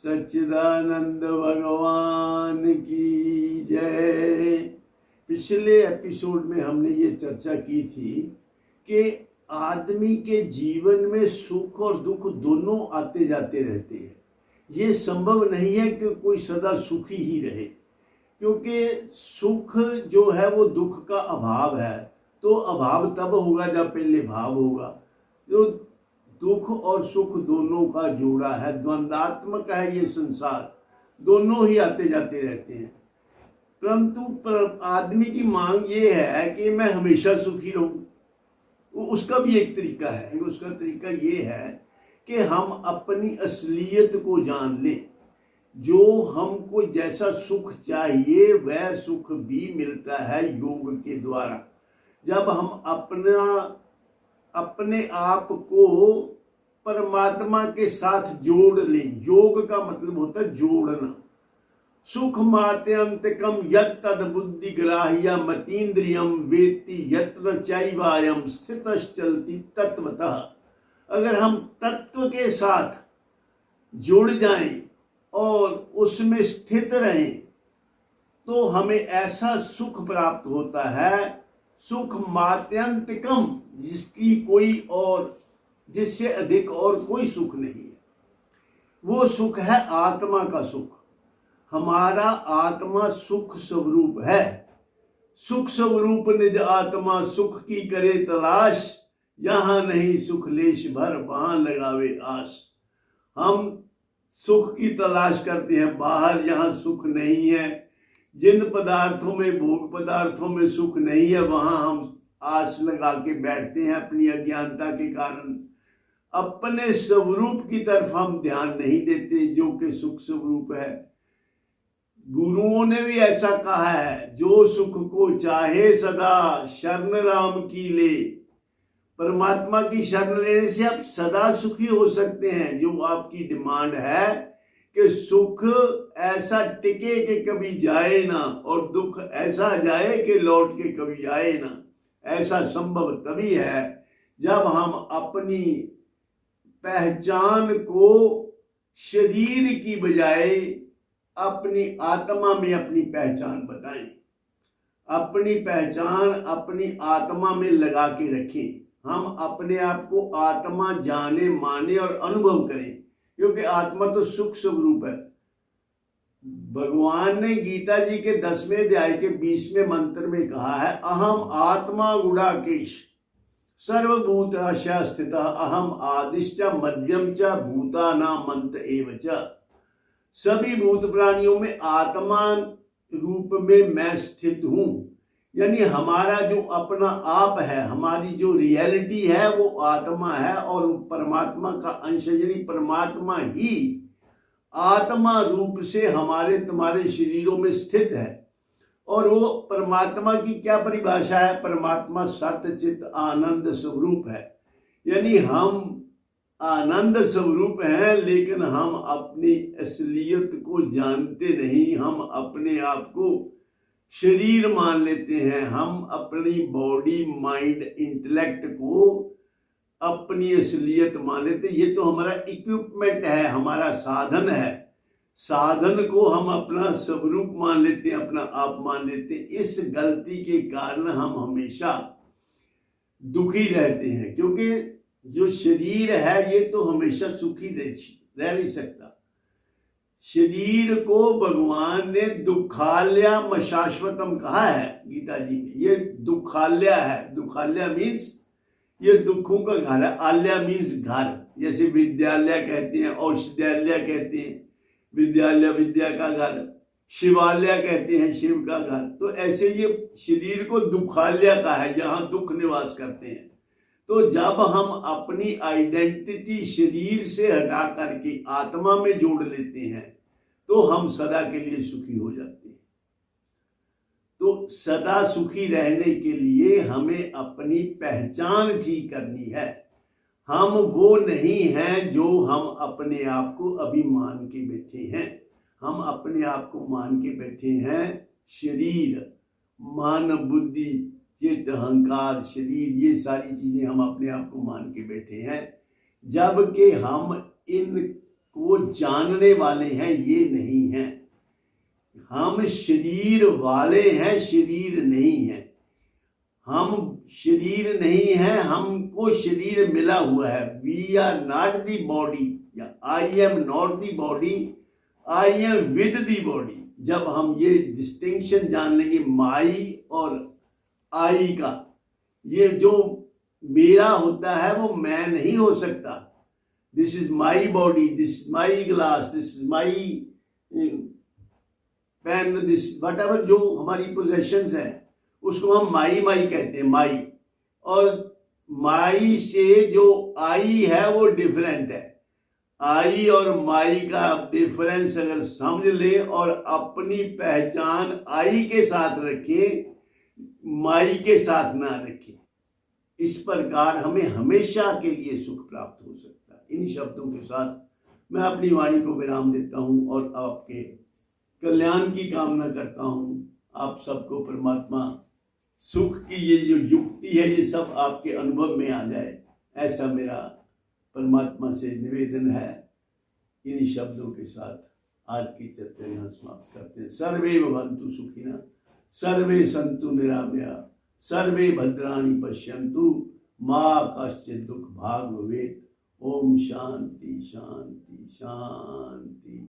सच्चिदानंद भगवान की जय। पिछले एपिसोड में हमने ये चर्चा की थी कि आदमी के जीवन में सुख और दुख दोनों आते जाते रहते हैं। ये संभव नहीं है कि कोई सदा सुखी ही रहे, क्योंकि सुख जो है वो दुख का अभाव है। तो अभाव तब होगा जब पहले भाव होगा। जो दुख और सुख दोनों का जोड़ा है, द्वंद्वात्मक है ये संसार, दोनों ही आते जाते रहते हैं। परंतु आदमी की मांग ये है कि मैं हमेशा सुखी रहूं। उसका भी एक तरीका है। उसका तरीका ये है कि हम अपनी असलियत को जान लें। जो हमको जैसा सुख चाहिए वह सुख भी मिलता है योग के द्वारा। जब हम अपने आप को परमात्मा के साथ जोड़ लें। योग का मतलब होता है जोड़ना। सुख मात्यंतकम यत् तद बुद्धि ग्राह्य मतीन्द्रियम वेत्ति यत्र चैवायम स्थितश्चलति तत्वतः। अगर हम तत्व के साथ जुड़ जाएं और उसमें स्थित रहें तो हमें ऐसा सुख प्राप्त होता है, सुख मात्यंतिकम, जिससे अधिक और कोई सुख नहीं है। वो सुख है आत्मा का सुख। हमारा आत्मा सुख स्वरूप है। सुख स्वरूप निज आत्मा सुख की करे तलाश, यहाँ नहीं सुख लेश भर वहां लगावे आस। हम सुख की तलाश करते हैं बाहर, यहाँ सुख नहीं है। जिन पदार्थों में, भोग पदार्थों में सुख नहीं है, वहां हम आस लगा के बैठते हैं अपनी अज्ञानता के कारण। अपने स्वरूप की तरफ हम ध्यान नहीं देते जो कि सुख स्वरूप है। गुरुओं ने भी ऐसा कहा है, जो सुख को चाहे सदा शरण राम की ले। परमात्मा की शरण लेने से आप सदा सुखी हो सकते हैं। जो आपकी डिमांड है कि सुख ऐसा टिके कि कभी जाए ना, और दुख ऐसा जाए कि लौट के कभी आए ना, ऐसा संभव तभी है जब हम अपनी पहचान को शरीर की बजाय अपनी आत्मा में अपनी पहचान बताएं। अपनी पहचान अपनी आत्मा में लगा के रखें। हम अपने आप को आत्मा जाने, माने और अनुभव करें, क्योंकि आत्मा तो सुख स्वरूप है। भगवान ने गीता जी के 10वें अध्याय के 20वें मंत्र में कहा है, अहम आत्मा गुडाकेश सर्वभूताशा स्थितः अहम आदिश्च मध्यम च भूतानां अंत एव च। सभी भूत प्राणियों में आत्मा रूप में मैं स्थित हूं। यानी हमारा जो अपना आप है, हमारी जो रियलिटी है वो आत्मा है, और परमात्मा का अंश यानी परमात्मा ही आत्मा रूप से हमारे तुम्हारे शरीरों में स्थित है। और वो परमात्मा की क्या परिभाषा है? परमात्मा सत्य चित आनंद स्वरूप है। यानी हम आनंद स्वरूप हैं, लेकिन हम अपनी असलियत को जानते नहीं। हम अपने आप को शरीर मान लेते हैं। हम अपनी बॉडी, माइंड, इंटेलेक्ट को अपनी असलियत मान लेते हैं। ये तो हमारा इक्विपमेंट है, हमारा साधन है। साधन को हम अपना स्वरूप मान लेते हैं, अपना आप मान लेते हैं। इस गलती के कारण हम हमेशा दुखी रहते हैं, क्योंकि जो शरीर है ये तो हमेशा सुखी रह नहीं सकता। शरीर को भगवान ने दुखालयम शाश्वतम कहा है गीता जी में। ये दुखालय है। दुखालय मीन्स ये दुखों का घर है। आलय मीन्स घर, जैसे विद्यालय कहते हैं, औषधालय कहते हैं, विद्यालय विद्या का घर, शिवालय कहते हैं शिव का घर। तो ऐसे ये शरीर को दुखालय का है, जहाँ दुख निवास करते हैं। तो जब हम अपनी आइडेंटिटी शरीर से हटा करके आत्मा में जोड़ लेते हैं तो हम सदा के लिए सुखी हो जाते हैं। तो सदा सुखी रहने के लिए हमें अपनी पहचान ठीक करनी है। हम वो नहीं हैं जो हम अपने आप को अभी मान के बैठे हैं। हम अपने आप को मान के बैठे हैं शरीर, मन, बुद्धि, चित्त, अहंकार, शरीर, ये सारी चीजें हम अपने आप को मान के बैठे हैं। जबकि हम इन को जानने वाले हैं, ये नहीं है। हम शरीर वाले हैं, शरीर नहीं है। हम शरीर नहीं है, हमको शरीर मिला हुआ है। We are not the body, या I am not the body, I am with the body. जब हम ये डिस्टिंक्शन जान लेंगे माई और आई का, ये जो मेरा होता है वो मैं नहीं हो सकता। This is my body, this is my glass, this is my pen, this whatever, जो हमारी पोजेशंस हैं उसको हम माई माई कहते हैं, माई। और माई से जो आई है वो डिफरेंट है। आई और माई का डिफरेंस अगर समझ ले और अपनी पहचान आई के साथ रखे, माई के साथ ना रखे, इस प्रकार हमें हमेशा के लिए सुख प्राप्त हो सकता है। इन शब्दों के साथ मैं अपनी वाणी को विराम देता हूं और आपके कल्याण की कामना करता हूं। आप सबको परमात्मा सुख की ये जो युक्ति है ये सब आपके अनुभव में आ जाए, ऐसा मेरा परमात्मा से निवेदन है। इन शब्दों के साथ आज की चर्चा यहाँ समाप्त करते हैं। सर्वे भवन्तु सुखिनः, सर्वे सन्तु निरामया, सर्वे भद्राणि पश्यन्तु, मा कश्चित् दुःख भाग् भवेत्। ओम शांति शांति शांति।